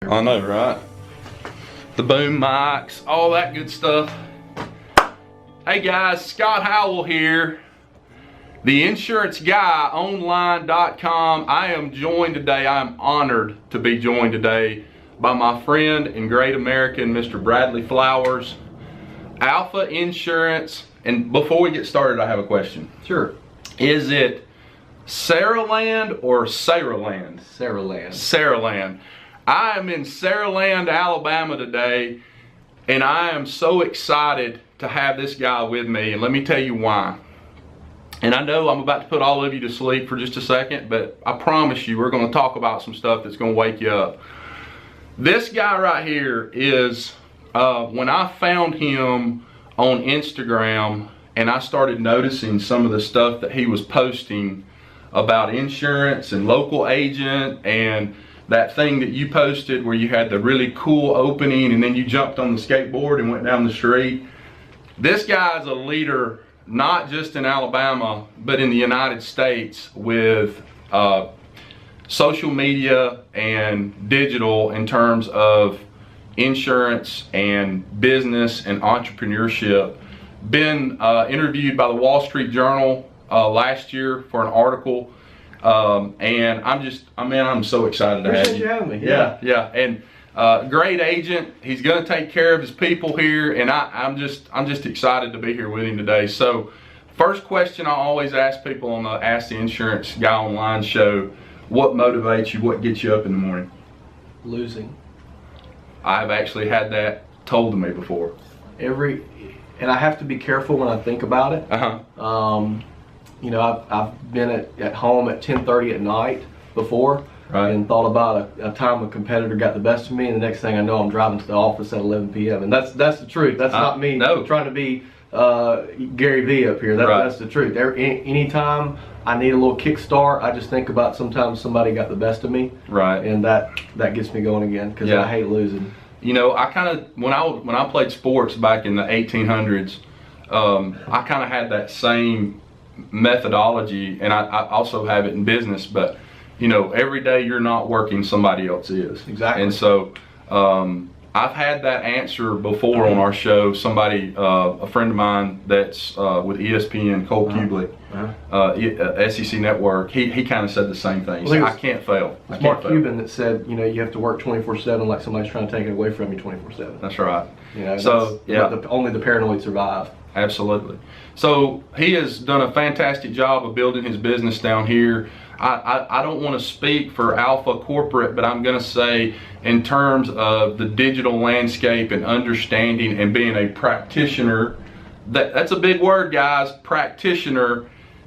I know, right? The boom mics, all that good stuff. Hey guys, Scott Howell here, the insurance guy online.com. I am joined today, I am honored to be joined today by my friend and great American, Mr. Bradley Flowers, Alpha Insurance. And before we get started, I have a question. Sure. Is it Saraland or Saraland? Saraland. Saraland. I am in Saraland, Alabama today, and I am so excited to have this guy with me, and let me tell you why. And I know I'm about to put all of you to sleep for just a second, but I promise you we're going to talk about some stuff that's going to wake you up. This guy right here is, when I found him on Instagram and I started noticing some of the stuff that he was posting about insurance and local agent, and that thing that you posted where you had the really cool opening and then you jumped on the skateboard and went down the street. This guy is a leader not just in Alabama but in the United States with social media and digital in terms of insurance and business and entrepreneurship. Been interviewed by the Wall Street Journal last year for an article, and I'm so excited to have you. Having me. Yeah. And great agent. He's going to take care of his people here, and I'm just excited to be here with him today. So, first question I always ask people on the Ask the Insurance Guy Online show: what motivates you? What gets you up in the morning? Losing. I've actually had that told to me before. And I have to be careful when I think about it. You know, I've been at home at 10:30 at night before, right, and thought about a time a competitor got the best of me, and the next thing I know I'm driving to the office at 11 p.m. And that's the truth. That's not me trying to be Gary Vee up here. That's the truth. Anytime I need a little kickstart, I just think about sometimes somebody got the best of me, right, and that gets me going again, because I hate losing. You know, I kind of, when I played sports back in the 1800s, I kind of had that same methodology, and I also have it in business. But you know, every day you're not working, somebody else is. Exactly. And so I've had that answer before on our show. Somebody, a friend of mine that's with ESPN, Cole Kubelik, SEC Network, he kind of said the same thing. He said, I can't fail. It's Mark Cuban that said, you know, you have to work 24/7 like somebody's trying to take it away from you 24/7. That's right. You know, so only the paranoid survive. Absolutely. So he has done a fantastic job of building his business down here. I don't want to speak for Alpha Corporate, but I'm going to say in terms of the digital landscape and understanding and being a practitioner, that's a big word, guys, practitioner.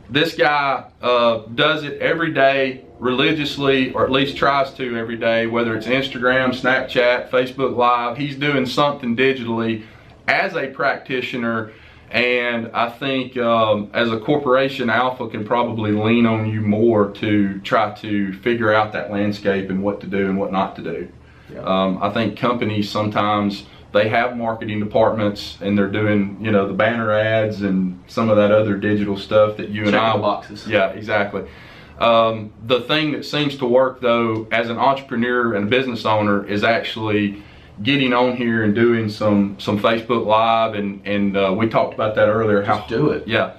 This guy does it every day religiously, or at least tries to every day, whether it's Instagram, Snapchat, Facebook Live. He's doing something digitally as a practitioner. And I think as a corporation, Alpha can probably lean on you more to try to figure out that landscape and what to do and what not to do. Yeah. I think companies sometimes, they have marketing departments and they're doing, you know, the banner ads and some of that other digital stuff that you and I boxes. Yeah, exactly. The thing that seems to work though, as an entrepreneur and a business owner, is actually getting on here and doing some Facebook Live, and we talked about that earlier. Just do it. Yeah.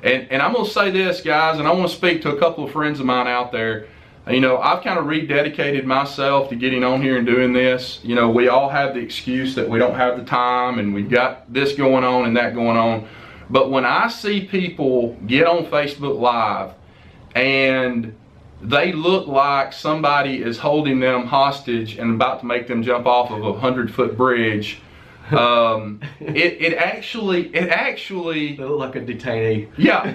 And I'm going to say this, guys, and I want to speak to a couple of friends of mine out there. You know, I've kind of rededicated myself to getting on here and doing this. You know, we all have the excuse that we don't have the time and we've got this going on and that going on. But when I see people get on Facebook Live and they look like somebody is holding them hostage and about to make them jump off of a 100-foot bridge, it actually they look like a detainee. Yeah.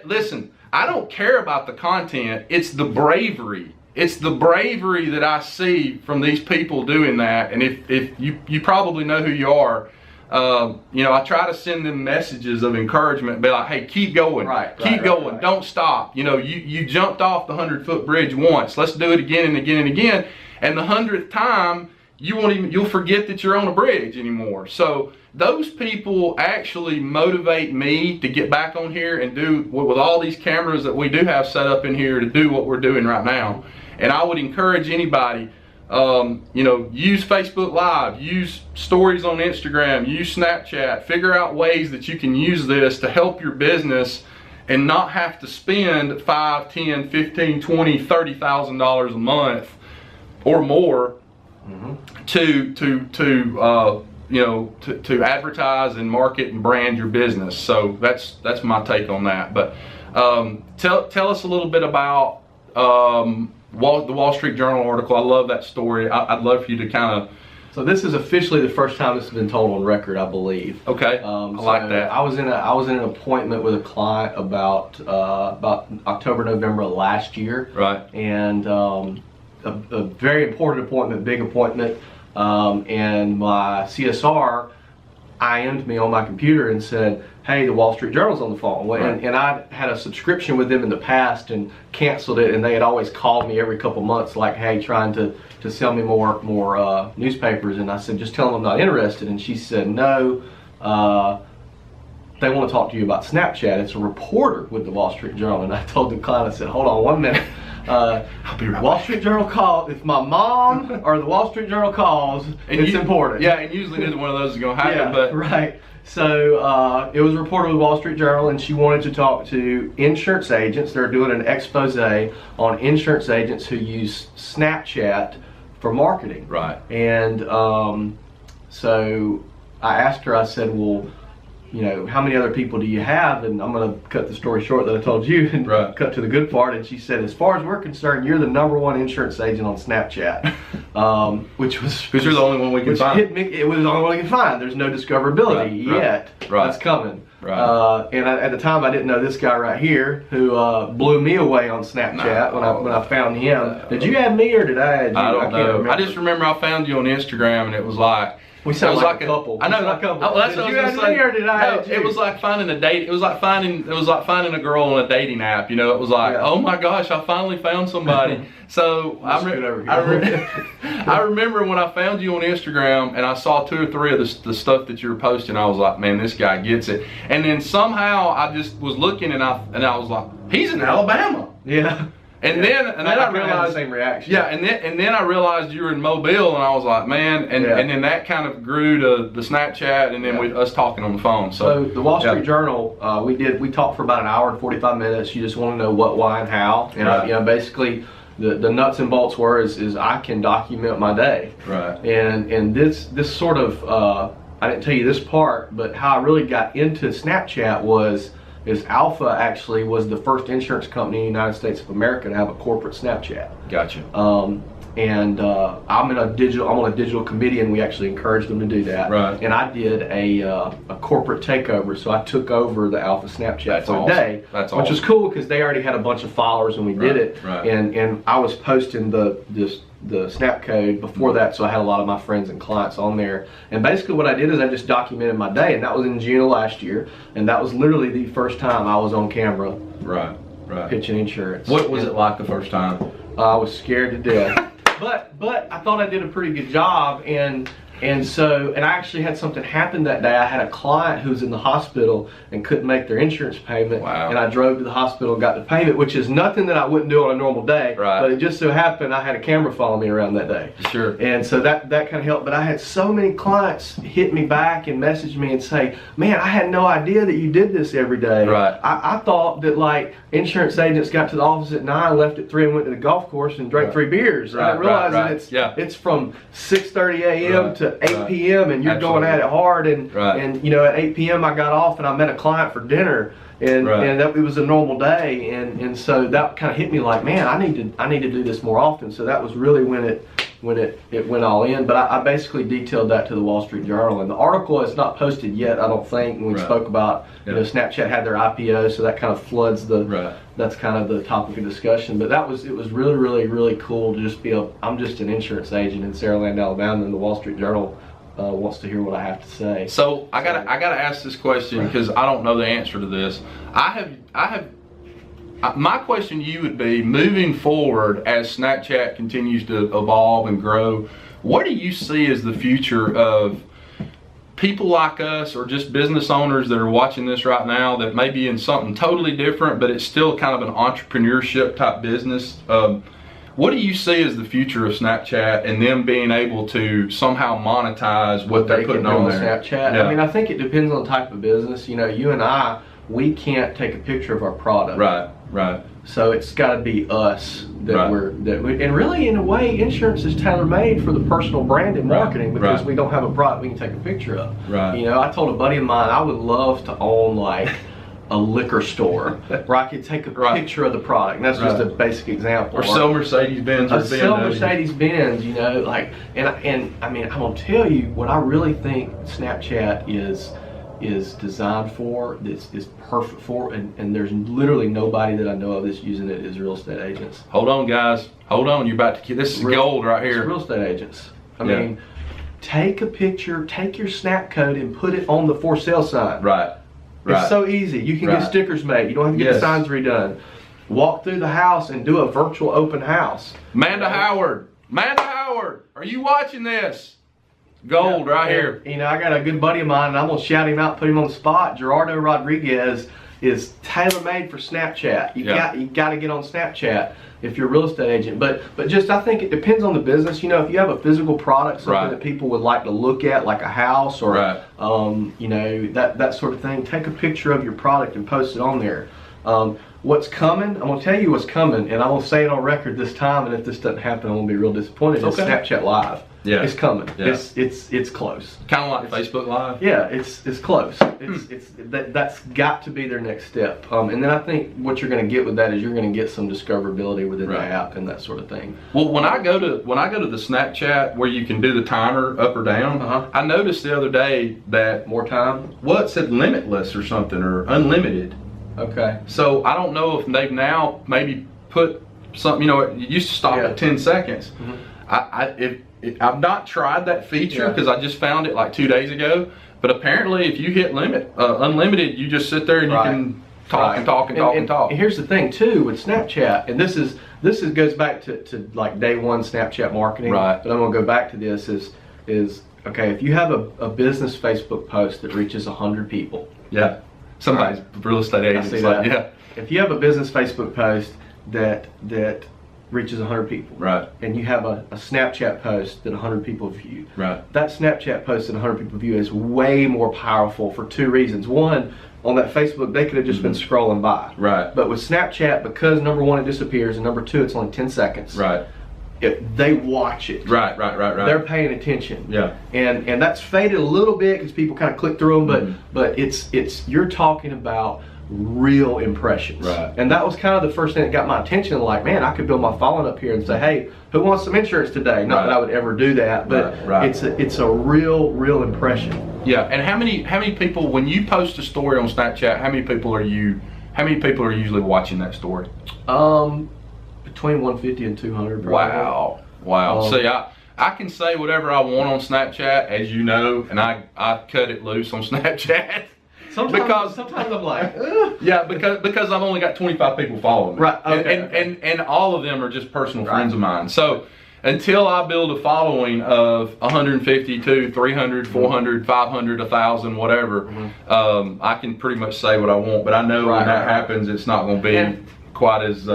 Listen, I don't care about the content. It's the bravery. It's the bravery that I see from these people doing that. And if you probably know who you are. You know, I try to send them messages of encouragement, be like, hey, keep going, keep going, don't stop. You know, you jumped off the 100-foot bridge once, let's do it again and again and again. And the 100th time, you'll forget that you're on a bridge anymore. So those people actually motivate me to get back on here and do, with all these cameras that we do have set up in here, to do what we're doing right now. And I would encourage anybody, You know, use Facebook Live, use stories on Instagram, use Snapchat, figure out ways that you can use this to help your business and not have to spend $5, $10, $15, $20, $30,000 a month or more to advertise and market and brand your business. So that's my take on that. But tell us a little bit about the Wall Street Journal article. I love that story. I'd love for you to kind of. So this is officially the first time this has been told on record, I believe. Okay, I like that. I was in an appointment with a client about October, November of last year. Right. And a very important appointment, big appointment. And my CSR IM'd me on my computer and said, hey, the Wall Street Journal's on the phone. Right. And I had a subscription with them in the past and canceled it, and they had always called me every couple months like, hey, trying to sell me more newspapers. And I said, just tell them I'm not interested. And she said, no, they want to talk to you about Snapchat. It's a reporter with the Wall Street Journal. And I told the client, I said, hold on 1 minute. I'll be right Wall back. Street Journal call. If my mom or the Wall Street Journal calls, it's important. Yeah, and usually neither one of those is going to happen. Yeah, but right. So it was reported with Wall Street Journal, and she wanted to talk to insurance agents. They're doing an expose on insurance agents who use Snapchat for marketing. Right. And so I asked her. I said, well, you know, how many other people do you have? And I'm going to cut the story short that I told you and cut to the good part. And she said, as far as we're concerned, you're the #1 insurance agent on Snapchat, which was because you're the only one we can find. It was the only one we can find. There's no discoverability yet. Right. That's coming. Right. And at the time, I didn't know this guy right here who blew me away on Snapchat when I found him. Did you add me or did I add you? I don't know. I just remember I found you on Instagram, and it was like. We sound like a couple. I know. That's did you add me or did I add you? It was like finding a date. It was like finding a girl on a dating app. You know, it was like, oh my gosh, I finally found somebody. So I remember when I found you on Instagram and I saw 2 or 3 of the stuff that you were posting. I was like, man, this guy gets it. And then somehow I just was looking and I was like, he's in Alabama. Yeah. And then I realized the same reaction. Yeah, and then I realized you were in Mobile, and I was like, man, and then that kind of grew to the Snapchat, and then us talking on the phone. So the Wall Street Journal, we talked for about an hour and 45 minutes. You just want to know what, why, and how, and basically the nuts and bolts were is I can document my day. Right. And this sort of I didn't tell you this part, but how I really got into Snapchat is Alpha actually was the first insurance company in the United States of America to have a corporate Snapchat. Gotcha. I'm on a digital committee, and we actually encouraged them to do that. Right. And I did a corporate takeover, so I took over the Alpha Snapchat for a day, which was cool because they already had a bunch of followers when we did it. Right. And I was posting the Snapcode before that, so I had a lot of my friends and clients on there. And basically what I did is I just documented my day, and that was in June of last year, and that was literally the first time I was on camera. Right. Pitching insurance. What was it like the first time? I was scared to death. But I thought I did a pretty good job, and I actually had something happen that day. I had a client who was in the hospital and couldn't make their insurance payment. Wow. And I drove to the hospital and got the payment, which is nothing that I wouldn't do on a normal day. Right. But it just so happened I had a camera follow me around that day. Sure. And so that kind of helped. But I had so many clients hit me back and message me and say, man, I had no idea that you did this every day. Right. I thought that like insurance agents got to the office at 9, left at 3 and went to the golf course and drank 3 beers. Right. I didn't realize that it's from 6:30 a.m. to 8 p.m. and you're going at it hard, and you know, at 8 p.m. I got off and I met a client for dinner, and that it was a normal day, and so that kind of hit me like, man, I need to do this more often. So that was really when it went all in. But I basically detailed that to the Wall Street Journal, and the article is not posted yet, I don't think. And we spoke about you know, Snapchat had their IPO, so that kind of floods the that's kind of the topic of discussion. But it was really cool to just be I'm just an insurance agent in Saraland, Alabama, and the Wall Street Journal wants to hear what I have to say. So I gotta ask this question because I don't know the answer to this. My question to you would be, moving forward as Snapchat continues to evolve and grow, what do you see as the future of people like us, or just business owners that are watching this right now that may be in something totally different, but it's still kind of an entrepreneurship type business? What do you see as the future of Snapchat and them being able to somehow monetize what they're putting on there? Snapchat. Yeah. I mean, I think it depends on the type of business. You know, you and I, we can't take a picture of our product. Right, right. So it's got to be us that and really, in a way, insurance is tailor-made for the personal brand and marketing because we don't have a product we can take a picture of. Right. You know, I told a buddy of mine I would love to own like a liquor store where I could take a picture of the product. And that's just a basic example. Or sell Mercedes-Benz or BMW. Sell Mercedes-Benz, you know, like, and I mean, I'm gonna tell you what I really think Snapchat is designed for, is perfect for, and there's literally nobody that I know of that's using it as real estate agents. Hold on, guys. Hold on. You're about to, this is gold right here. It's real estate agents. I mean, take a picture, take your Snapcode and put it on the for sale sign. Right. It's so easy. You can get stickers made. You don't have to get the signs redone. Walk through the house and do a virtual open house. Amanda Howard, are you watching this? Gold right here. You know, I got a good buddy of mine, and I'm gonna shout him out, put him on the spot. Gerardo Rodriguez is tailor-made for Snapchat. You got to get on Snapchat if you're a real estate agent. But just, I think it depends on the business. You know, if you have a physical product, something that people would like to look at, like a house or you know, that sort of thing, take a picture of your product and post it on there. What's coming? I'm gonna tell you what's coming, and I'm gonna say it on record this time. And if this doesn't happen, I'm gonna be real disappointed. It's Snapchat Live. Yeah, it's coming. Yeah. It's close. Kind of like Facebook Live. Yeah, it's close. That's got to be their next step. And then I think what you're going to get with that is you're going to get some discoverability within the app and that sort of thing. Well, when I go to the Snapchat where you can do the timer up or down, I noticed the other day that more time. Well, it said limitless or something, or unlimited. Okay. So I don't know if they've now maybe put something. You know, it used to stop at 10 seconds. I've not tried that feature because I just found it like 2 days ago. But apparently, if you hit unlimited, you just sit there and you can talk and talk and talk and talk. And here's the thing too with Snapchat, and this goes back to like day one Snapchat marketing. Right. But I'm gonna go back to this is okay. If you have a business Facebook post that reaches 100 people. Yeah. Somebody's real estate agent. If you have a business Facebook post that reaches 100 people, and you have a Snapchat post that 100 people view, that Snapchat post that 100 people view is way more powerful for two reasons. One, on that Facebook, they could have just been scrolling by. But with Snapchat, because number one, it disappears, and number two, it's only 10 seconds. They watch it. They're paying attention. And that's faded a little bit because people kind of click through them, but it's you're talking about real impressions. And that was kind of the first thing that got my attention. Like, man, I could build my following up here and say, hey, who wants some insurance today? Not that I would ever do that, but it's a real impression. And how many people, when you post a story on Snapchat, how many people are usually watching that story? Between 150 and 200 probably. Wow. See, I can say whatever I want on Snapchat, as you know, and I cut it loose on Snapchat. Sometimes I'm like, because I've only got 25 people following me. And all of them are just personal friends of mine. So until I build a following of 150 to 300, 400, 500, 1,000, whatever, I can pretty much say what I want. But I know when that happens, it's not going to be quite as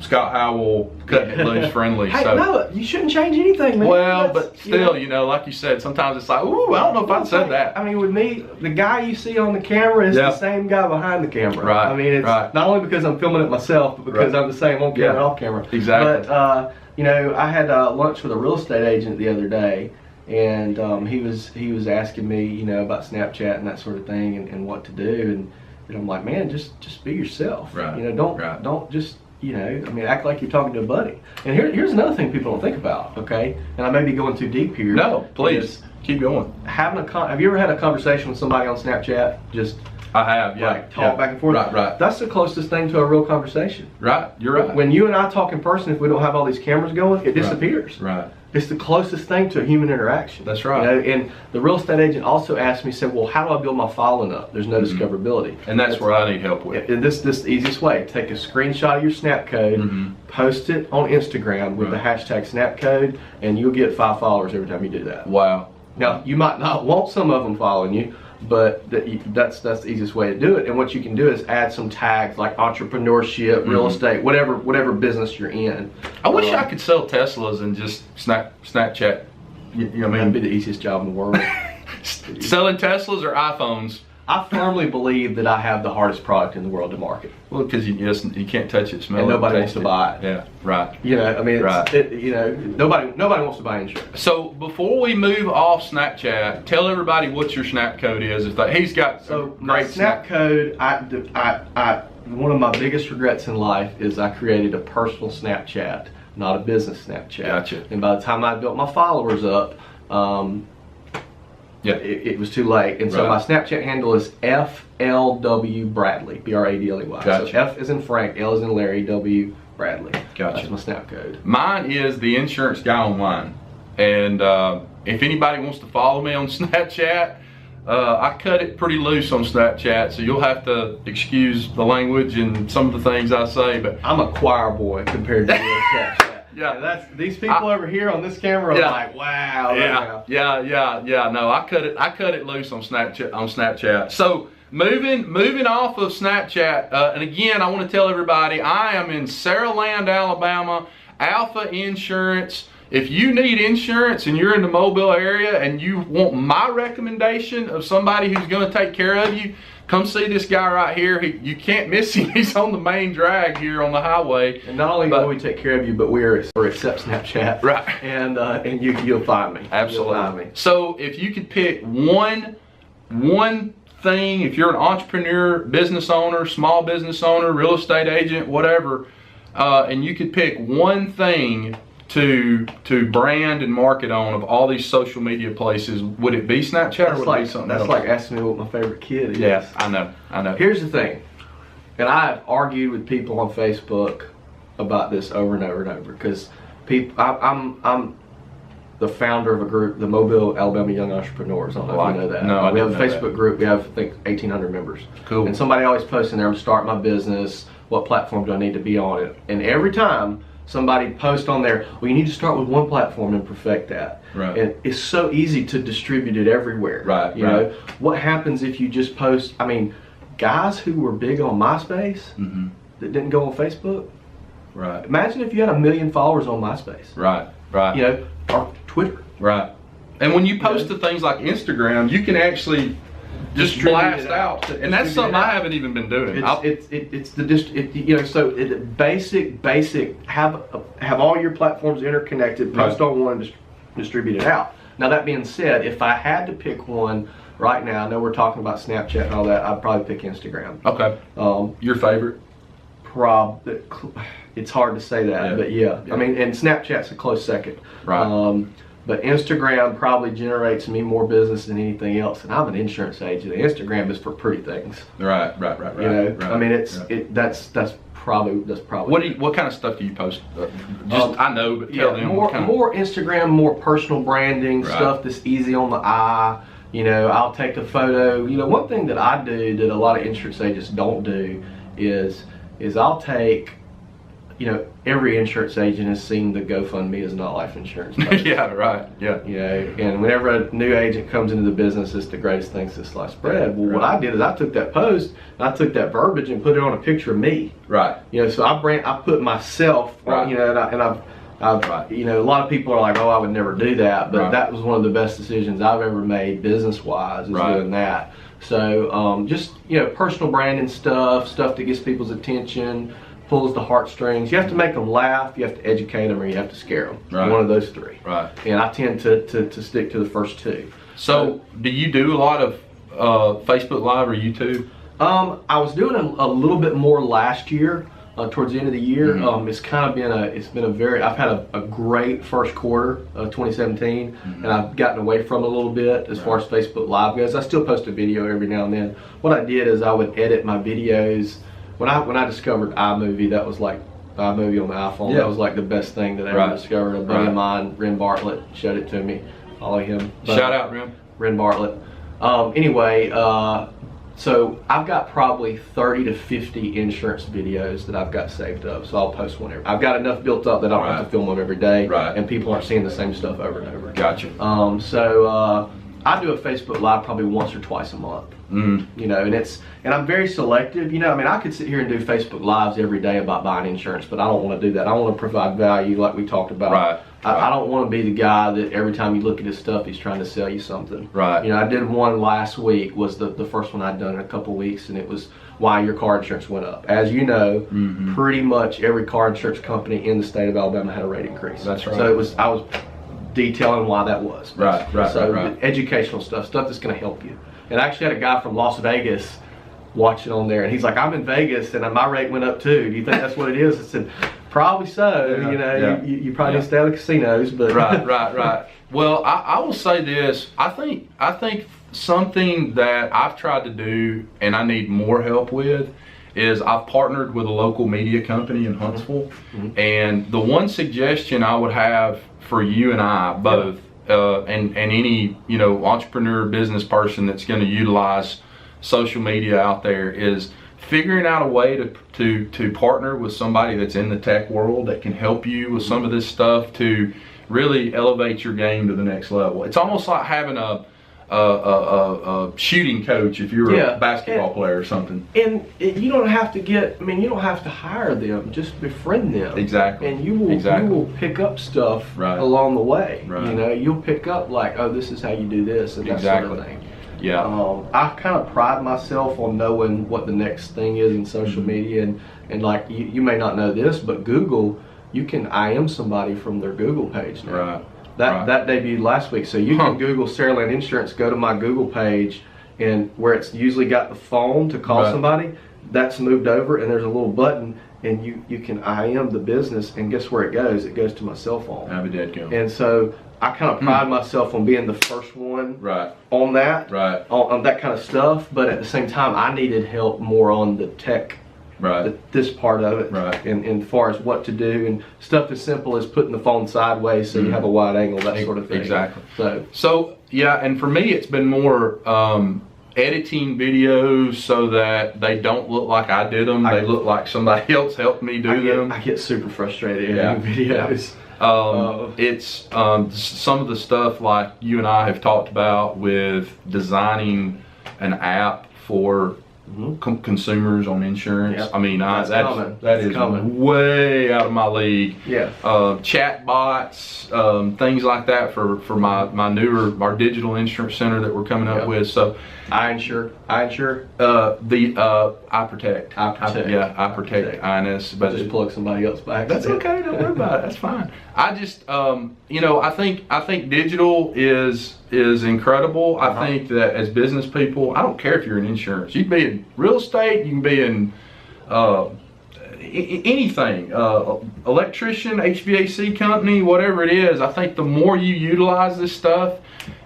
Scott Howell cutting it loose friendly. Hey, no, you shouldn't change anything, man. Well, but still, you know, like you said, sometimes it's like, ooh, I don't know if I'd said that. I mean, with me, the guy you see on the camera is the same guy behind the camera. I mean, it's not only because I'm filming it myself, but because I'm the same on camera and off camera. Exactly. But, you know, I had lunch with a real estate agent the other day, and he was asking me, you know, about Snapchat and that sort of thing and what to do. And I'm like, man, just be yourself. You know, don't just, you know, I mean, act like you're talking to a buddy. And here's another thing people don't think about, okay? And I may be going too deep here. No, please, keep going. Have you ever had a conversation with somebody on Snapchat? I have, like, talk back and forth. That's the closest thing to a real conversation. You're right. When you and I talk in person, if we don't have all these cameras going, it disappears. It's the closest thing to a human interaction. That's right. You know, and the real estate agent also asked me, said, well, how do I build my following up? There's no discoverability. And that's where I need help with. And this is the easiest way. Take a screenshot of your Snapcode, post it on Instagram with the hashtag Snapcode, and you'll get 5 followers every time you do that. Wow. Now, you might not want some of them following you, but that's the easiest way to do it. And what you can do is add some tags like entrepreneurship, real estate, whatever business you're in. I wish I could sell Teslas and just Snapchat. You know, that'd be the easiest job in the world. Selling Teslas or iPhones? I firmly believe that I have the hardest product in the world to market. Well, because you can't touch it, smell and it, nobody wants taste to it. buy it. Yeah, right. You know, I mean, right. You know, nobody wants to buy insurance. So before we move off Snapchat, tell everybody what your Snapcode is. If he's got my Snapcode, one of my biggest regrets in life is I created a personal Snapchat, not a business Snapchat. Gotcha. And by the time I built my followers up, it was too late. And so my Snapchat handle is FLW Bradley, Bradley. Gotcha. So F is in Frank, L is in Larry, W Bradley. Gotcha. That's my Snapcode. Mine is the insurance guy online. And if anybody wants to follow me on Snapchat, I cut it pretty loose on Snapchat, so you'll have to excuse the language and some of the things I say. But I'm a choir boy compared to Snapchat. Yeah, these people over here on this camera are like, wow. Yeah. No, I cut it loose on Snapchat. So moving off of Snapchat, and again, I want to tell everybody I am in Saraland, Alabama. Alpha Insurance. If you need insurance and you're in the Mobile area and you want my recommendation of somebody who's going to take care of you, come see this guy right here. You can't miss him. He's on the main drag here on the highway. And not only will we take care of you, but we accept Snapchat. Right. And you'll find me. Absolutely. You'll find me. So if you could pick one thing, if you're an entrepreneur, business owner, small business owner, real estate agent, whatever, and you could pick one thing to brand and market on of all these social media places, would it be Snapchat or would it be something else? That's like asking me what my favorite kid is. Yes, I know. Here's the thing, and I've argued with people on Facebook about this over and over and over, because I'm the founder of a group, the Mobile, Alabama Young Entrepreneurs. I don't know if you know that. No, we have a Facebook group. We have, I think, 1,800 members. Cool. And somebody always posts in there, I'm starting my business. What platform do I need to be on it? And every time somebody posts on there, well, you need to start with one platform and perfect that. Right. And it's so easy to distribute it everywhere. Right. You know, what happens if you just post? I mean, guys who were big on MySpace that didn't go on Facebook. Right. Imagine if you had 1 million followers on MySpace. Right. You know, or Twitter. Right. And when you post to things like Instagram, you can actually just blast out, and that's something I haven't even been doing. Basic. Have all your platforms interconnected. Post on one, and distribute it out. Now that being said, if I had to pick one right now, I know we're talking about Snapchat and all that, I'd probably pick Instagram. Okay. Your favorite? It's hard to say that, but yeah. I mean, and Snapchat's a close second. Right. But Instagram probably generates me more business than anything else, and I'm an insurance agent. Instagram is for pretty things. Right. You know, I mean, that's probably. What kind of stuff do you post? I know, but tell them. More Instagram, more personal branding stuff that's easy on the eye. You know, I'll take a photo. You know, one thing that I do that a lot of insurance agents don't do is I'll take. You know, every insurance agent has seen the GoFundMe is not life insurance. Yeah, right. Yeah. You know, and whenever a new agent comes into the business, it's the greatest thing since sliced bread. Well, what I did is I took that post and I took that verbiage and put it on a picture of me. Right. You know, so I put myself. Right. You know, and I've you know, a lot of people are like, oh, I would never do that, but that was one of the best decisions I've ever made business-wise, is doing that. So just, you know, personal branding stuff that gets people's attention. Pulls the heartstrings. You have to make them laugh, you have to educate them, or you have to scare them. Right. One of those three. Right. And I tend to stick to the first two. So do you do a lot of Facebook Live or YouTube? I was doing a little bit more last year, towards the end of the year. It's kind of been I've had a great first quarter of 2017, and I've gotten away from it a little bit as far as Facebook Live goes. I still post a video every now and then. What I did is I would edit my videos. When I discovered iMovie, that was like iMovie on the iPhone. Yeah. That was like the best thing that I ever discovered. A buddy of mine, Ren Bartlett, showed it to me. Follow him. Shout out, Ren Bartlett. Anyway, so I've got probably 30 to 50 insurance videos that I've got saved up. So I'll post one I've got enough built up that I don't have to film them every day. Right. And people aren't seeing the same stuff over and over. Gotcha. I do a Facebook Live probably once or twice a month. You know, and I'm very selective. You know, I mean, I could sit here and do Facebook Lives every day about buying insurance, but I don't want to do that. I want to provide value, like we talked about. Right. I don't want to be the guy that every time you look at his stuff, he's trying to sell you something. Right. You know, I did one last week, was the first one I'd done in a couple of weeks, and it was why your car insurance went up. As you know, pretty much every car insurance company in the state of Alabama had a rate increase. That's right. So I was detailing why that was. Right. So educational stuff that's going to help you. And I actually had a guy from Las Vegas watching on there, and he's like, I'm in Vegas and my rate went up too. Do you think that's what it is? I said, probably so. You know, you probably need to stay out of the casinos, but right. Well, I will say this. I think something that I've tried to do and I need more help with is I've partnered with a local media company in Huntsville, and the one suggestion I would have for you and I both, and any, you know, entrepreneur, business person that's going to utilize social media out there, is figuring out a way to partner with somebody that's in the tech world that can help you with some of this stuff to really elevate your game to the next level. It's almost like having a shooting coach if you're a basketball player or something. And you don't have to you don't have to hire them, just befriend them. Exactly. And you will pick up stuff along the way. Right. You know, you'll pick up like, oh, this is how you do this and that sort of thing. Yeah. I kind of pride myself on knowing what the next thing is in social media, and like you may not know this, but Google, you can IM somebody from their Google page now. Right. That debuted last week, so you can Google Saraland Insurance, go to my Google page, and where it's usually got the phone to call somebody, that's moved over, and there's a little button, and you can IM the business, and guess where it goes? It goes to my cell phone. I'll be dead go. And so I kind of pride myself on being the first one on that, on that kind of stuff, but at the same time, I needed help more on the tech. This part of it, and as far as what to do, and stuff as simple as putting the phone sideways so you have a wide angle, that sort of thing. Exactly. So yeah, and for me, it's been more editing videos so that they don't look like I did them. They look like somebody else helped me do them. I get super frustrated editing videos. It's some of the stuff like you and I have talked about with designing an app for consumers on insurance. I mean, that is way out of my league. Chat bots, things like that for our digital insurance center that we're coming up with. So I insure. I protect. I protect INS. But just plug somebody else back. That's okay. Don't worry about it. That's fine. I just you know, I think digital is incredible. I think that as business people, I don't care if you're in insurance. You can be in real estate. You can be in anything, electrician, HVAC company, whatever it is. I think the more you utilize this stuff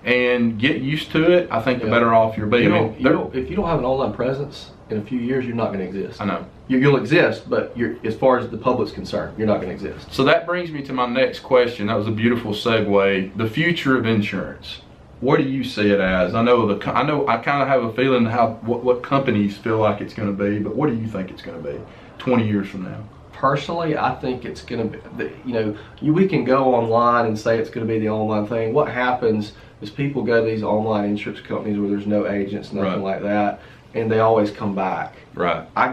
and get used to it, I think the better off you'll be. If you don't have an online presence, in a few years, you're not going to exist. I know. You'll exist, but as far as the public's concerned, you're not going to exist. So that brings me to my next question. That was a beautiful segue. The future of insurance. What do you see it as? I kind of have a feeling what companies feel like it's going to be, but what do you think it's going to be 20 years from now? Personally, I think it's going to be, you know, we can go online and say it's going to be the online thing. What happens is people go to these online insurance companies where there's no agents, nothing like that, and they always come back. I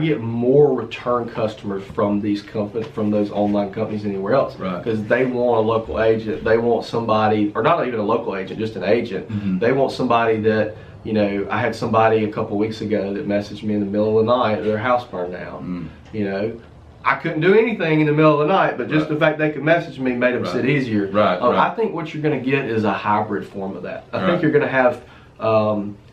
get more return customers from these companies, from those online companies, anywhere else, because they want a local agent. They want somebody, or not even a local agent, just an agent. They want somebody that, you know, I had somebody a couple weeks ago that messaged me in the middle of the night, their house burned down. You know, I couldn't do anything in the middle of the night, but just the fact they could message me made them sit easier. I think what you're going to get is a hybrid form of that. I think you're going to have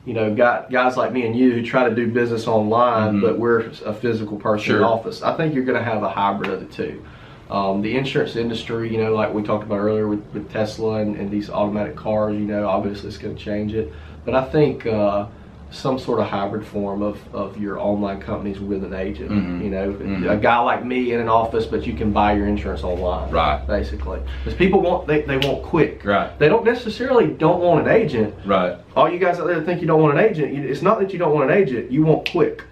you know, guys like me and you who try to do business online, but we're a physical person in the office. I think you're going to have a hybrid of the two. The insurance industry, you know, like we talked about earlier with Tesla and these automatic cars, you know, obviously it's going to change it. But I think some sort of hybrid form of your online companies with an agent. You know, a guy like me in an office, but you can buy your insurance online. Basically, because people want they want quick. They don't necessarily don't want an agent. All you guys out there think you don't want an agent, it's not that you don't want an agent. You want quick.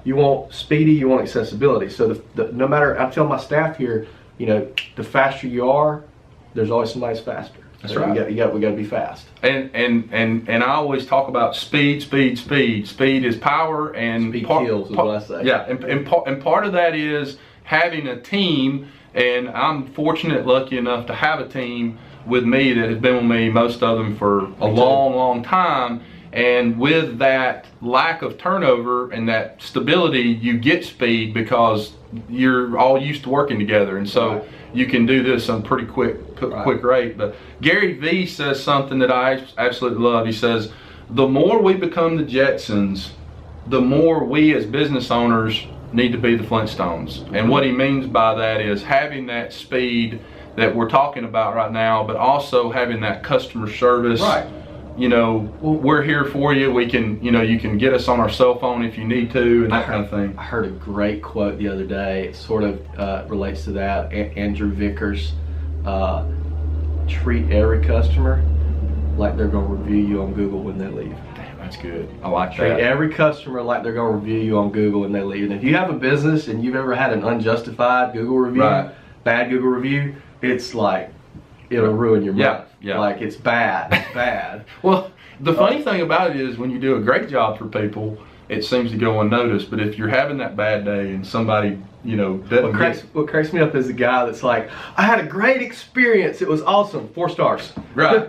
You want speedy. You want accessibility. So no matter, I tell my staff here, you know, the faster you are, there's always somebody's faster. That's right. We got to be fast. And I always talk about speed. Speed is power, and speed kills is what I say. Yeah, and part of that is having a team, and I'm fortunate, lucky enough to have a team with me that has been with me, most of them for a long time. And with that lack of turnover and that stability, you get speed because you're all used to working together, and so you can do this on pretty quick rate. But Gary Vee says something that I absolutely love. He says, the more we become the Jetsons, the more we as business owners need to be the Flintstones. And what he means by that is having that speed that we're talking about right now, but also having that customer service. Right. You know, we're here for you. We can, you know, you can get us on our cell phone if you need to, and that kind of thing. I heard a great quote the other day. It sort of relates to that. Andrew Vickers, treat every customer like they're going to review you on Google when they leave. Damn, that's good. I like that. Treat every customer like they're going to review you on Google when they leave. And if you have a business and you've ever had an unjustified Google review, bad Google review, it's like, it'll ruin your month. Yeah. Like, it's bad. It's bad. Well, the funny thing about it is when you do a great job for people, it seems to go unnoticed. But if you're having that bad day and somebody, you know, what cracks me up is the guy that's like, I had a great experience. It was awesome. 4 stars. Right.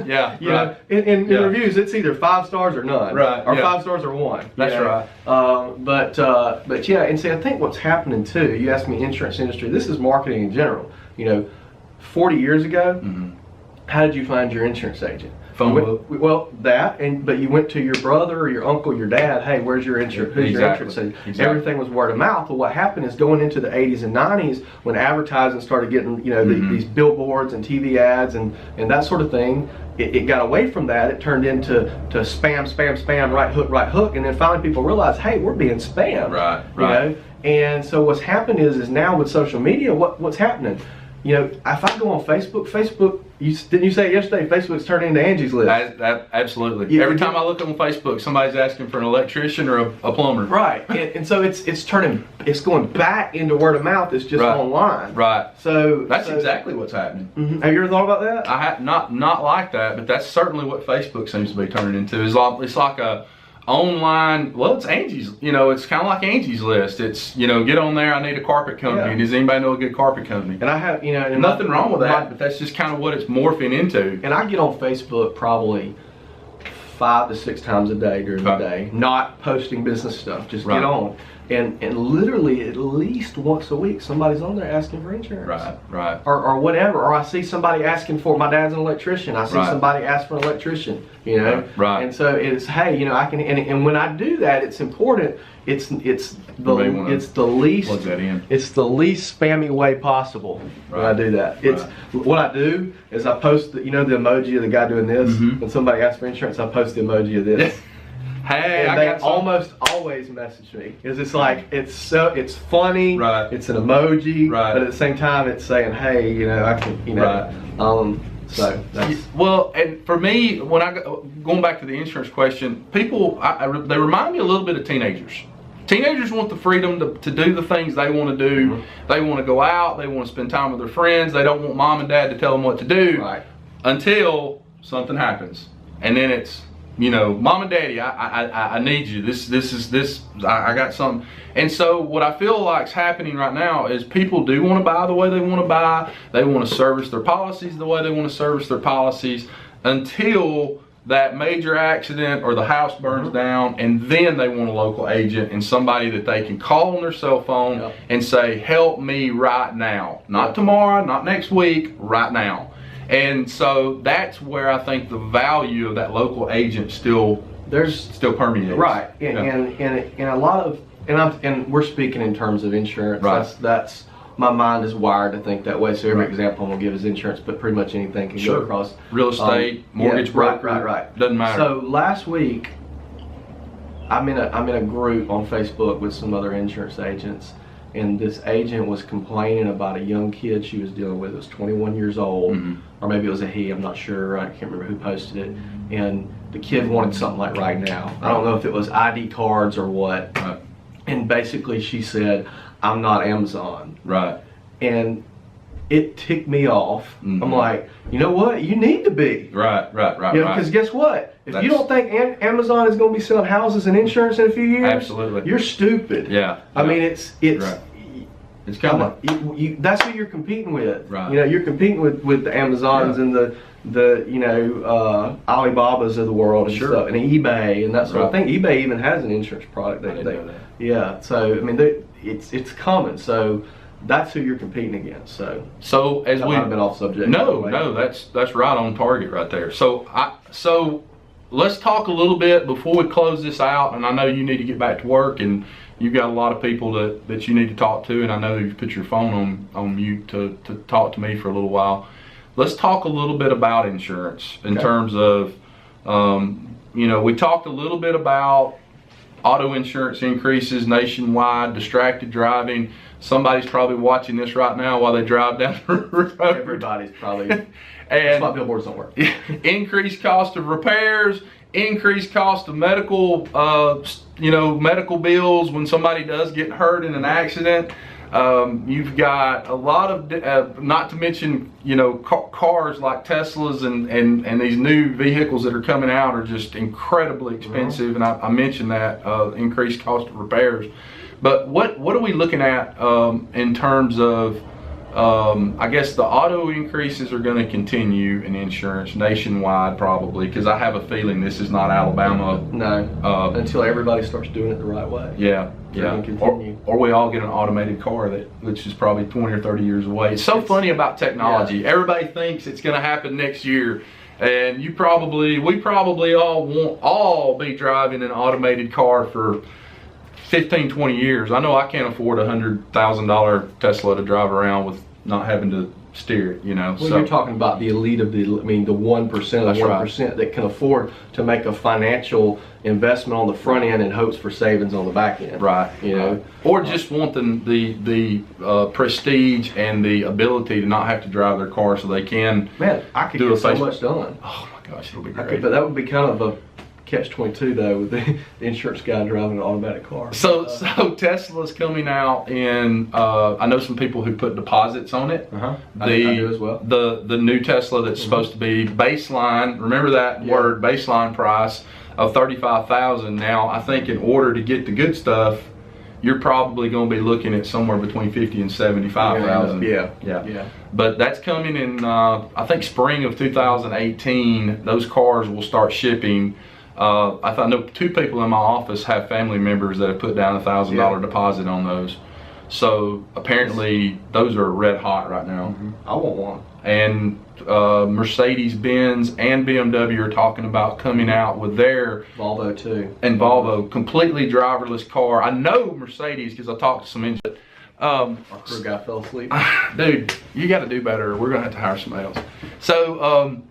Yeah. You know, in reviews, it's either 5 stars or none. Right. Or 5 stars or 1. That's right. But yeah, and see, I think what's happening too, you asked me insurance industry, this is marketing in general. You know, 40 years ago, how did you find your insurance agent? Phone book. Well, but you went to your brother or your uncle, your dad. Hey, where's your insurance? Who's your insurance agent? Exactly. Everything was word of mouth. But what happened is going into the 80s and 90s, when advertising started getting, you know, these billboards and TV ads and that sort of thing, it got away from that. It turned into spam, right hook, and then finally people realized, hey, we're being spammed. Right. You know? And so what's happened is now with social media, what's happening? You know, if I go on Facebook, didn't you say it yesterday, Facebook's turning into Angie's List? Absolutely. Every time I look on Facebook, somebody's asking for an electrician or a plumber. Right. And so it's going back into word of mouth. It's just online. Right. So that's exactly what's happening. Have you ever thought about that? I have not like that, but that's certainly what Facebook seems to be turning into. It's like a online, well, it's Angie's, you know, it's kind of like Angie's List. It's, you know, get on there, I need a carpet company. Yeah. Does anybody know a good carpet company? And I have, you know, nothing wrong with that, but that's just kind of what it's morphing into. And I get on Facebook probably 5 to 6 times a day during the day, not posting business stuff, just get on. And literally at least once a week somebody's on there asking for insurance. Right. Or whatever. Or I see somebody asking for, my dad's an electrician, I see somebody ask for an electrician, you know. Right. And so it's, hey, you know, I can, and when I do that, it's important. It's the least spammy way possible when I do that. It's what I do is I post the, you know, the emoji of the guy doing this. When somebody asks for insurance, I post the emoji of this. Hey, and they almost always message me because it's like it's funny, it's an emoji, but at the same time it's saying, hey, you know, I can, you know, so that's well. And for me, when going back to the insurance question, people they remind me a little bit of teenagers. Teenagers want the freedom to do the things they want to do. They want to go out. They want to spend time with their friends. They don't want mom and dad to tell them what to do until something happens, and then it's, you know, mom and daddy, I need you. I got something. And so what I feel like's happening right now is people do want to buy the way they want to buy. They want to service their policies the way they want to service their policies until that major accident or the house burns down, and then they want a local agent and somebody that they can call on their cell phone and say, help me right now. Not tomorrow, not next week, right now. And so that's where I think the value of that local agent still permeates. Right. And a lot of, and we're speaking in terms of insurance. That's my mind is wired to think that way. So every example I'm gonna give is insurance, but pretty much anything can go across. Real estate, mortgage broker. Right. Doesn't matter. So last week, I'm in a group on Facebook with some other insurance agents. And this agent was complaining about a young kid she was dealing with. It was 21 years old, or maybe it was a he, I'm not sure. I can't remember who posted it. And the kid wanted something like right now. I don't know if it was ID cards or what. And basically she said, I'm not Amazon. Right. And it ticked me off. I'm like, you know what? You need to be. Right. Because guess what? If you don't think Amazon is going to be selling houses and insurance in a few years, absolutely, you're stupid. Yeah. I mean, it's it's coming. That's who you're competing with. Right. You know, you're competing with the Amazons and the Alibabas of the world and stuff, and eBay and that sort of thing. eBay even has an insurance product. I didn't know that. Yeah. So I mean, it's coming. So that's who you're competing against. So as we've been off subject. No, that's right on target right there. So let's talk a little bit before we close this out. And I know you need to get back to work, and you've got a lot of people that you need to talk to. And I know you've put your phone on mute to talk to me for a little while. Let's talk a little bit about insurance in terms of, we talked a little bit about auto insurance increases nationwide, distracted driving. Somebody's probably watching this right now while they drive down the road. Everybody's probably. That's why billboards don't work. Increased cost of repairs, increased cost of medical, medical bills when somebody does get hurt in an accident. You've got a lot of, not to mention, cars like Teslas and these new vehicles that are coming out are just incredibly expensive. And I mentioned that increased cost of repairs. But what are we looking at in terms of, I guess the auto increases are going to continue in insurance nationwide probably, because I have a feeling this is not Alabama. No, until everybody starts doing it the right way. Yeah. Or we all get an automated car which is probably 20 or 30 years away. It's so funny about technology. Yeah. Everybody thinks it's going to happen next year, and we probably all won't all be driving an automated car for 15, 20 years. I know I can't afford a $100,000 Tesla to drive around with not having to steer it, Well, so you're talking about the elite of the 1% of the 1% that can afford to make a financial investment on the front end in hopes for savings on the back end. Right. Or just want the prestige and the ability to not have to drive their car so they can. Man, I could get so much done. Oh my gosh, it'll be great. But that would be kind of a catch-22 though, with the insurance guy driving an automatic car. So Tesla's coming out in, I know some people who put deposits on it. I do as well. The new Tesla that's supposed to be baseline, remember that word, baseline price of $35,000. Now I think in order to get the good stuff, you're probably going to be looking at somewhere between $50,000 and $75,000. Yeah. But that's coming in, I think spring of 2018. Those cars will start shipping. I know two people in my office have family members that have put down $1,000 deposit on those. So apparently those are red hot right now. I want one. And Mercedes-Benz and BMW are talking about coming out with their Volvo too. And Volvo, completely driverless car. I know Mercedes because I talked to some engineers. Our crew guy fell asleep. Dude, you got to do better. We're gonna have to hire somebody else. So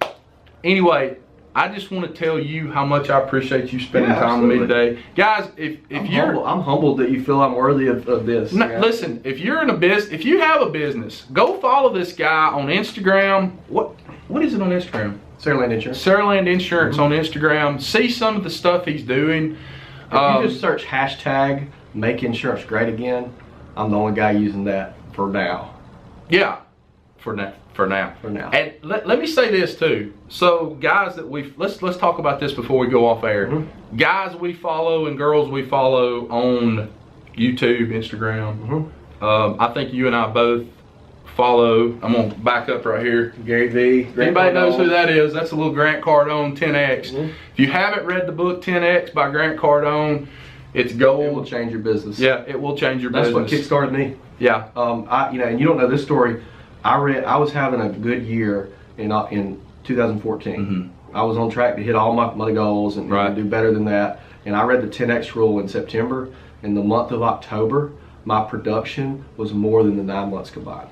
anyway, I just want to tell you how much I appreciate you spending time with me today. Guys, if I'm humbled that you feel I'm worthy of this. Listen, if you're in a business, if you have a business, go follow this guy on Instagram. What is it on Instagram? Saraland Insurance. Saraland Insurance on Instagram. See some of the stuff he's doing. If you just search hashtag make insurance great again, I'm the only guy using that for now. Yeah, for now. And let me say this too. So guys that let's talk about this before we go off air. Guys we follow and girls we follow on YouTube, Instagram. I think you and I both follow. I'm gonna back up right here. Gary V. Anybody knows who that is? That's a little Grant Cardone 10X. If you haven't read the book 10X by Grant Cardone, it's gold. It will change your business. Yeah, it will change your business. That's what kickstarted me. Yeah. And you don't know this story. I was having a good year in 2014. I was on track to hit all my goals and do better than that. And I read the 10X rule in September. In the month of October, my production was more than the 9 months combined.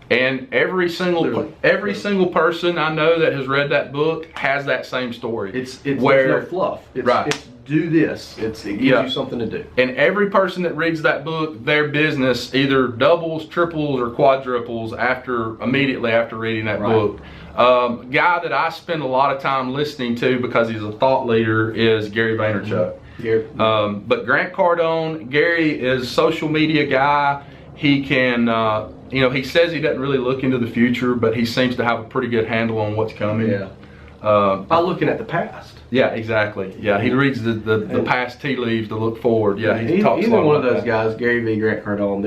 And every single person I know that has read that book has that same story. It's no fluff. It's do this. It gives you something to do. And every person that reads that book, their business either doubles, triples, or quadruples immediately after reading that book. Guy that I spend a lot of time listening to because he's a thought leader is Gary Vaynerchuk. But Grant Cardone, Gary is a social media guy. He can you know, he says he doesn't really look into the future, but he seems to have a pretty good handle on what's coming. Yeah. By looking at the past. Yeah, exactly. Yeah, he reads the past tea leaves to look forward. Yeah, he talks. Either one of those guys, Gary Vee, Grant Cardone,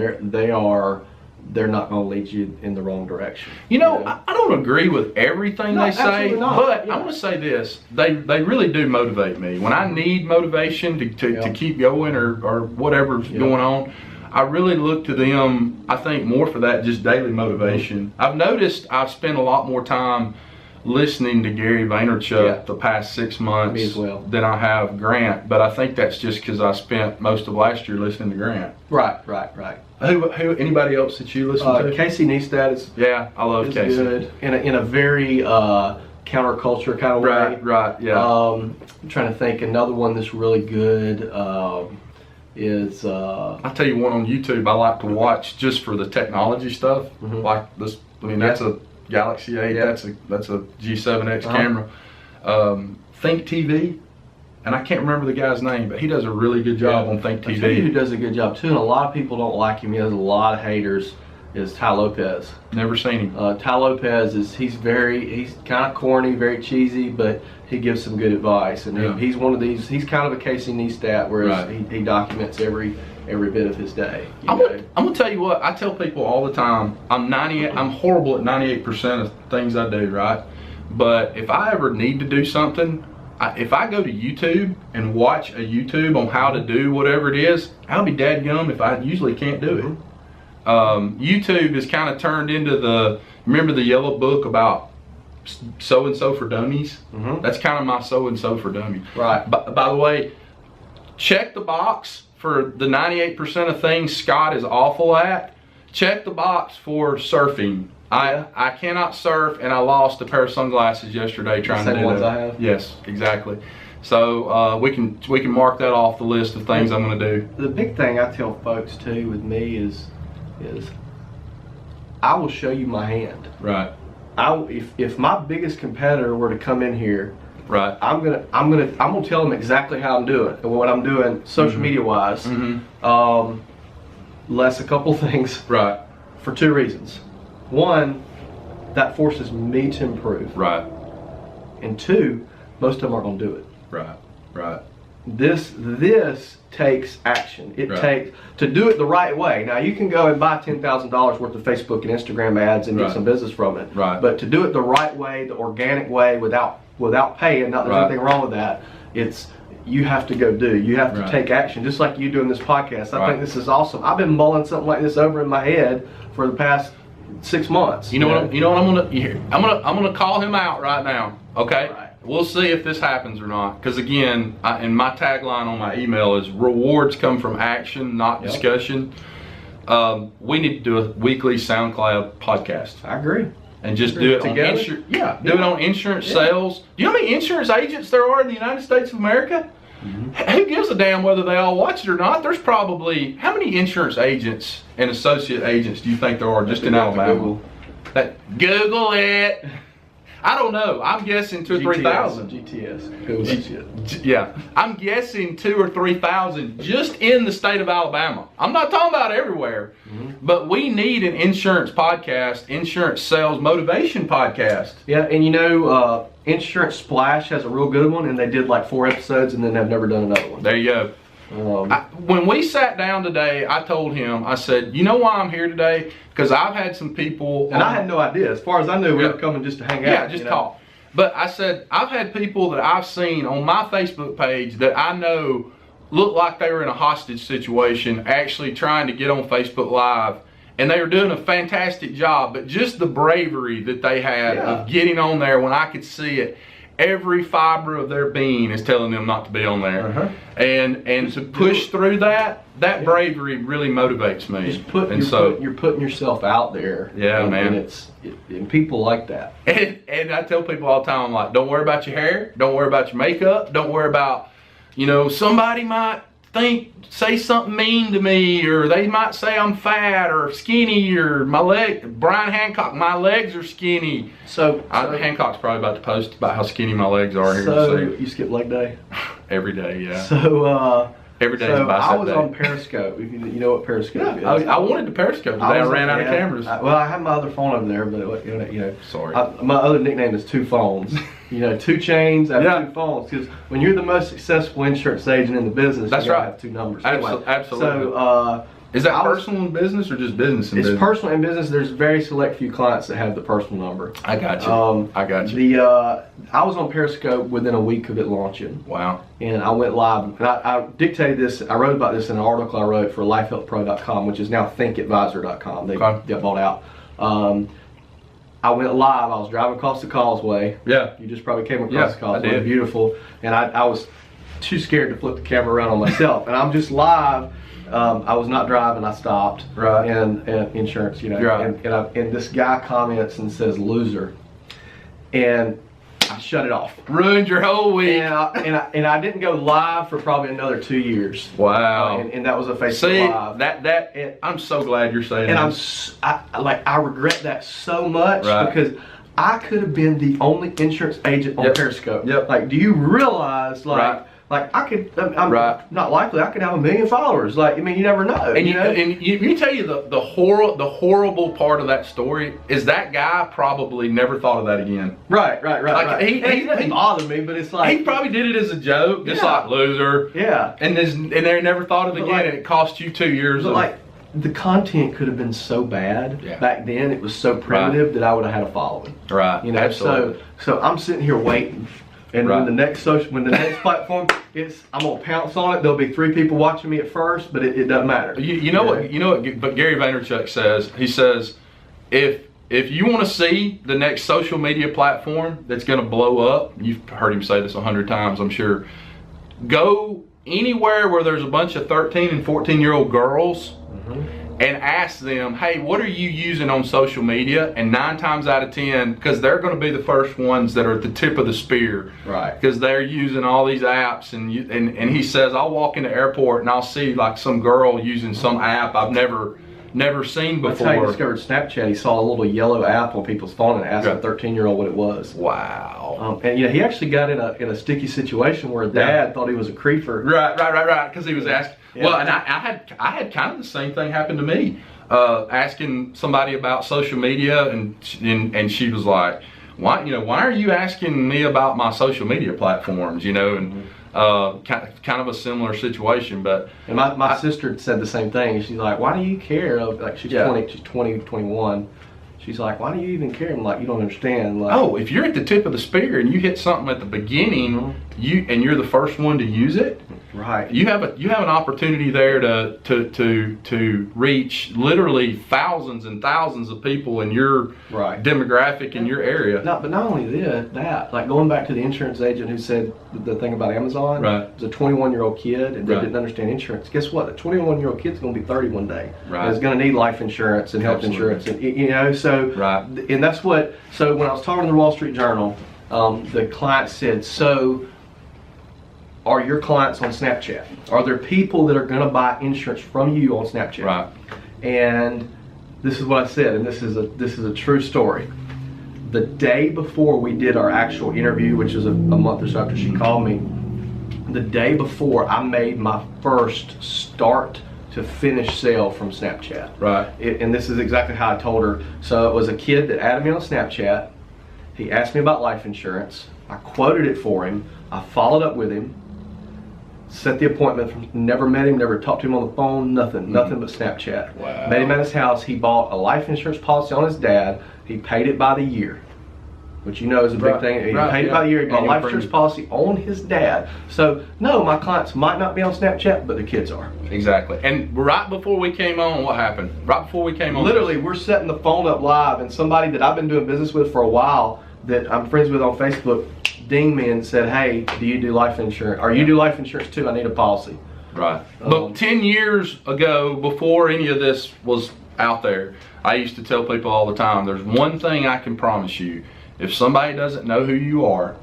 they're not going to lead you in the wrong direction. You know, I don't agree with everything they say, but I want to say this: they really do motivate me. When I need motivation to keep going or whatever's going on, I really look to them. I think more for that just daily motivation. I've noticed I've spent a lot more time listening to Gary Vaynerchuk the past 6 months than I have Grant, but I think that's just because I spent most of last year listening to Grant. Right. Who anybody else that you listen to? Casey Neistat is. Yeah, I love Casey. Good in a very counterculture kind of way. Right. Yeah. I'm trying to think. Another one that's really good is. I'll tell you one on YouTube I like to watch just for the technology stuff. Like this. I mean, that's a Galaxy 8. That's a G7X camera. Think TV. And I can't remember the guy's name, but he does a really good job on Think TV. I'll tell you who does a good job too, and a lot of people don't like him. He has a lot of haters. Is Ty Lopez. Never seen him. Ty Lopez he's kind of corny, very cheesy, but he gives some good advice. And he's one of these. He's kind of a Casey Neistat, whereas he documents every bit of his day. I'm gonna tell you what I tell people all the time. I'm horrible at 98% of things I do, right? But if I ever need to do something, if I go to YouTube and watch a YouTube on how to do whatever it is, I'll be dadgum if I usually can't do it. YouTube has kind of turned into remember the yellow book about so-and-so for dummies? That's kind of my so-and-so for dummies. Right. By the way, check the box for the 98% of things Scott is awful at. Check the box for surfing. I cannot surf, and I lost a pair of sunglasses yesterday trying to do that. Same ones I have? Yes, exactly. So we can mark that off the list of things I'm going to do. The big thing I tell folks too with me is I will show you my hand. Right. If my biggest competitor were to come in here, right, I'm gonna tell them exactly how I'm doing and what I'm doing social media wise. Less a couple things. Right. For two reasons. One, that forces me to improve. Right. And two, most of them aren't gonna do it. Right. This takes action. It takes to do it the right way. Now you can go and buy $10,000 worth of Facebook and Instagram ads and get some business from it. Right. But to do it the right way, the organic way, without paying, not there's anything wrong with that. You have to go do. You have to take action, just like you doing this podcast. I think this is awesome. I've been mulling something like this over in my head for the past 6 months. You know what I'm gonna call him out right now. Okay. Right. We'll see if this happens or not. Because again, and my tagline on my email is rewards come from action, not discussion. We need to do a weekly SoundCloud podcast. I agree. And just do it together. Do it on insurance sales. Do you know how many insurance agents there are in the United States of America? Who gives a damn whether they all watch it or not? There's probably, how many insurance agents and associate agents do you think there are just in Alabama? Google it. I don't know. I'm guessing 2,000 or 3,000. GTS. Yeah. I'm guessing 2,000 or 3,000 just in the state of Alabama. I'm not talking about everywhere, but we need an insurance podcast, insurance sales motivation podcast. Yeah, and you know, Insurance Splash has a real good one, and they did like 4 episodes and then have never done another one. There you go. When we sat down today, I told him, I said, you know why I'm here today? Because I've had some people. And I had no idea. As far as I knew, we were coming just to hang out. Yeah, just talk. But I said, I've had people that I've seen on my Facebook page that I know look like they were in a hostage situation, actually trying to get on Facebook Live. And they were doing a fantastic job, but just the bravery that they had of getting on there when I could see it. Every fiber of their being is telling them not to be on there, and to push through that bravery really motivates me. You're putting yourself out there. Yeah, man. And people like that. And I tell people all the time, I'm like, don't worry about your hair, don't worry about your makeup, don't worry about, somebody might say something mean to me, or they might say I'm fat or skinny, or Brian Hancock, my legs are skinny. So Hancock's probably about to post about how skinny my legs are here. So you skip leg day? Every day, yeah. So Every day. So I was on Periscope. If you know what Periscope is. I wanted to Periscope today. I ran out of cameras. Well, I have my other phone over there, but you know. Sorry. My other nickname is Two Phones. You know, two chains. I have two phones because when you're the most successful insurance agent in the business, that's you right. Have two numbers. Absolutely. So. Is that personal and business or just business and business? It's personal and business. There's very select few clients that have the personal number. I got you. I got you. I was on Periscope within a week of it launching. Wow. And I went live. And I dictated this. I wrote about this in an article I wrote for lifehealthpro.com, which is now thinkadvisor.com. They got bought out. I went live. I was driving across the causeway. Yeah. You just probably came across the causeway. I did. Beautiful. And I was too scared to flip the camera around on myself. And I'm just live. I was not driving. I stopped. Right. And insurance, you know. Right. And this guy comments and says "loser," and I shut it off. Ruined your whole week. And I didn't go live for probably another 2 years. Wow. And that was a Facebook Live. I'm so glad you're saying that. And I regret that so much because I could have been the only insurance agent on Periscope. Yep. Like, do you realize like I could, I'm not likely. I could have 1 million followers. Like, I mean, you never know. And you tell you the horrible part of that story is that guy probably never thought of that again. Right. Like, He doesn't bother me, but it's like he probably did it as a joke, just like loser. Yeah. And they never thought of it again, and it cost you 2 years. Like the content could have been so bad back then. It was so primitive that I would have had a following. Right. You know. Absolutely. So I'm sitting here waiting. And when the next platform, I'm gonna pounce on it. There'll be 3 people watching me at first, but it doesn't matter. You know what? But Gary Vaynerchuk says, he says, if you want to see the next social media platform that's going to blow up, you've heard him say this 100 times, I'm sure. Go anywhere where there's a bunch of 13 and 14-year-old girls. And ask them, hey, what are you using on social media? And 9 times out of 10, because they're going to be the first ones that are at the tip of the spear, right? Because they're using all these apps, and he says, I'll walk in the airport and I'll see like some girl using some app I've never seen before. That's how he discovered Snapchat. He saw a little yellow app on people's phone and asked a 13-year-old what it was. Wow. And he actually got in a sticky situation where dad thought he was a creeper. Right. Because he was asking. Yeah. Well, and I had kind of the same thing happen to me, asking somebody about social media, and she was like, why are you asking me about my social media platforms? You know, and kind of a similar situation. But and my sister said the same thing. She's like, why do you care? Like she's 20, 21. She's like, why do you even care? I'm like, you don't understand. Like, if you're at the tip of the spear and you hit something at the beginning, you're the first one to use it. Right. You have an opportunity there to reach literally thousands and thousands of people in your demographic in your area. But not only that, like going back to the insurance agent who said the thing about Amazon. Right. It was a 21-year-old kid and they didn't understand insurance. Guess what? A 21-year-old kid's going to be 30 one day. Right. And is going to need life insurance and health insurance, and and that's what. So when I was talking to the Wall Street Journal, the client said, so are your clients on Snapchat? Are there people that are going to buy insurance from you on Snapchat? Right. And this is what I said, and this is a true story. The day before we did our actual interview, which was a month or so after she called me, the day before I made my first start to finish sale from Snapchat. Right. And this is exactly how I told her. So it was a kid that added me on Snapchat. He asked me about life insurance. I quoted it for him. I followed up with him. Set the appointment. Never met him. Never talked to him on the phone. Nothing but Snapchat. Wow. Met him at his house. He bought a life insurance policy on his dad. He paid it by the year, which you know is a big thing. He paid it by the year. He bought a life insurance policy on his dad. So no, my clients might not be on Snapchat, but the kids are. Exactly. And right before we came on, what happened? Right before we came on, literally, we're setting the phone up live, and somebody that I've been doing business with for a while, that I'm friends with on Facebook, dinged me and said, hey, do you do life insurance? Or you do life insurance too? I need a policy. Right. But 10 years ago, before any of this was out there, I used to tell people all the time, there's one thing I can promise you. If somebody doesn't know who you are,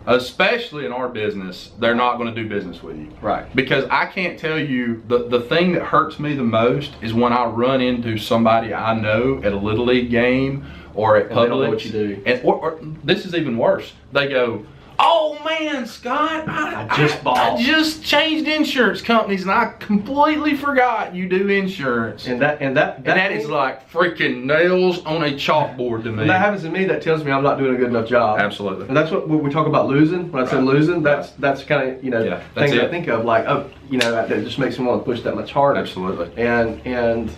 especially in our business, they're not going to do business with you. Right. Because I can't tell you, the thing that hurts me the most is when I run into somebody I know at a Little League game or at Publix. They don't know what you do. Or this is even worse. They go, Oh man, Scott, I just changed insurance companies and I completely forgot you do insurance. And that is like freaking nails on a chalkboard to me. When that happens to me, that tells me I'm not doing a good enough job. Absolutely. And that's what we talk about losing. When I said losing, that's kind of things I think of, like, oh, that just makes me want to push that much harder. Absolutely. And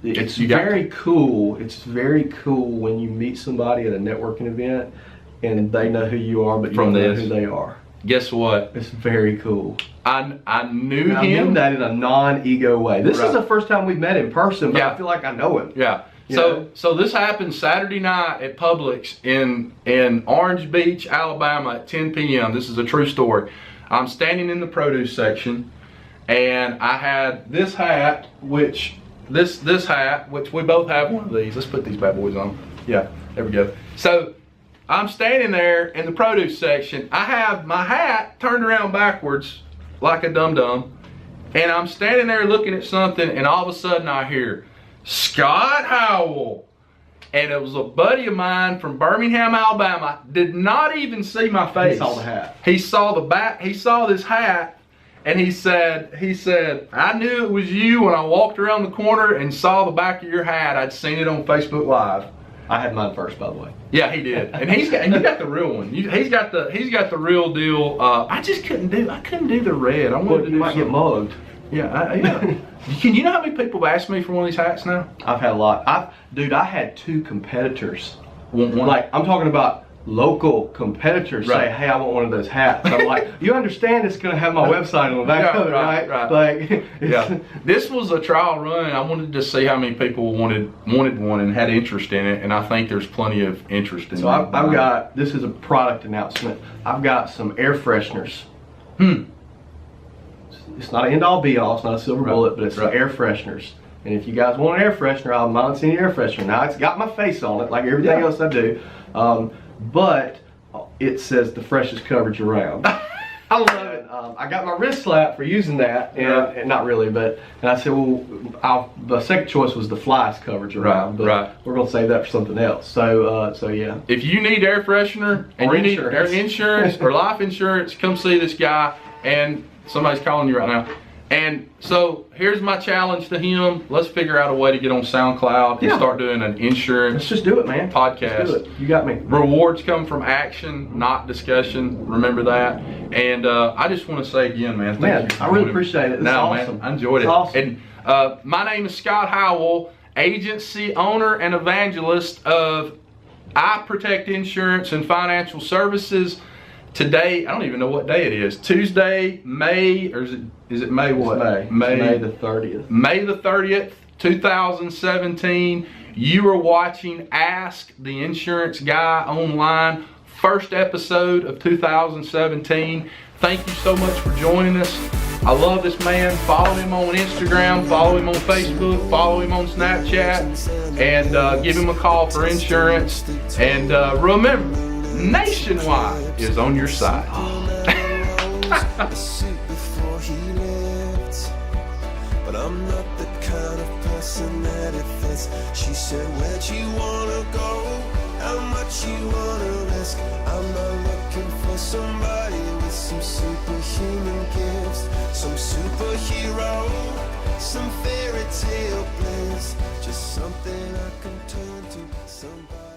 it's very cool. It's very cool when you meet somebody at a networking event and they know who you are, but you don't know who they are. Guess what? It's very cool. I knew him. I mean that in a non-ego way. This is the first time we've met in person, but I feel like I know him. Yeah. So this happened Saturday night at Publix in Orange Beach, Alabama at 10 p.m. This is a true story. I'm standing in the produce section, and I had this hat, which we both have one of these. Let's put these bad boys on. Yeah, there we go. So I'm standing there in the produce section. I have my hat turned around backwards like a dum-dum, and I'm standing there looking at something, and all of a sudden I hear, Scott Howell. And it was a buddy of mine from Birmingham, Alabama. Did not even see my face. He saw the hat. He saw the back. He saw this hat, and he said, I knew it was you when I walked around the corner and saw the back of your hat. I'd seen it on Facebook Live. I had mine first, by the way. Yeah, he did, and you got the real one. He's got the real deal. I just couldn't do the red. I wanted to do might something. get mugged. Yeah. Can you know how many people have asked me for one of these hats now? I've had a lot. I had 2 competitors. One. Like, I'm talking about local competitors say, hey, I want one of those hats. I'm like, you understand it's going to have my website on the back of it, right? Like, yeah. This was a trial run. I wanted to see how many people wanted one and had interest in it, and I think there's plenty of interest in it. So I've got, this is a product announcement. I've got some air fresheners. It's not an end-all be-all, it's not a silver bullet, but it's some air fresheners. And if you guys want an air freshener, I'm not seeing air freshener. Now, it's got my face on it, like everything else I do, but it says the freshest coverage around. I love it. I got my wrist slap for using that, and not really, and I said, well, the second choice was the flyest coverage around, but we're going to save that for something else. So yeah. If you need air freshener, and you need air insurance or life insurance, come see this guy, and somebody's calling you right now. And so here's my challenge to him. Let's figure out a way to get on SoundCloud and start doing an insurance. Let's just do it, man. Podcast. Let's do it. You got me. Rewards come from action, not discussion. Remember that. And I just want to say again, man, thank you. I really appreciate it. It's awesome. Man, I enjoyed it. Awesome. And my name is Scott Howell, agency owner and evangelist of I Protect Insurance and Financial Services. Today, I don't even know what day it is. Tuesday, May, or is it May what? It's May the 30th. May the 30th, 2017. You are watching Ask the Insurance Guy online. First episode of 2017. Thank you so much for joining us. I love this man. Follow him on Instagram, follow him on Facebook, follow him on Snapchat, and give him a call for insurance. And remember, Nationwide is on your side. But I'm not the kind of person that it fits. She said, where'd you wanna go? How much you wanna risk? I'm not looking for somebody with some superhuman gifts, some superhero, some fairy tale bliss, just something I can turn to, somebody.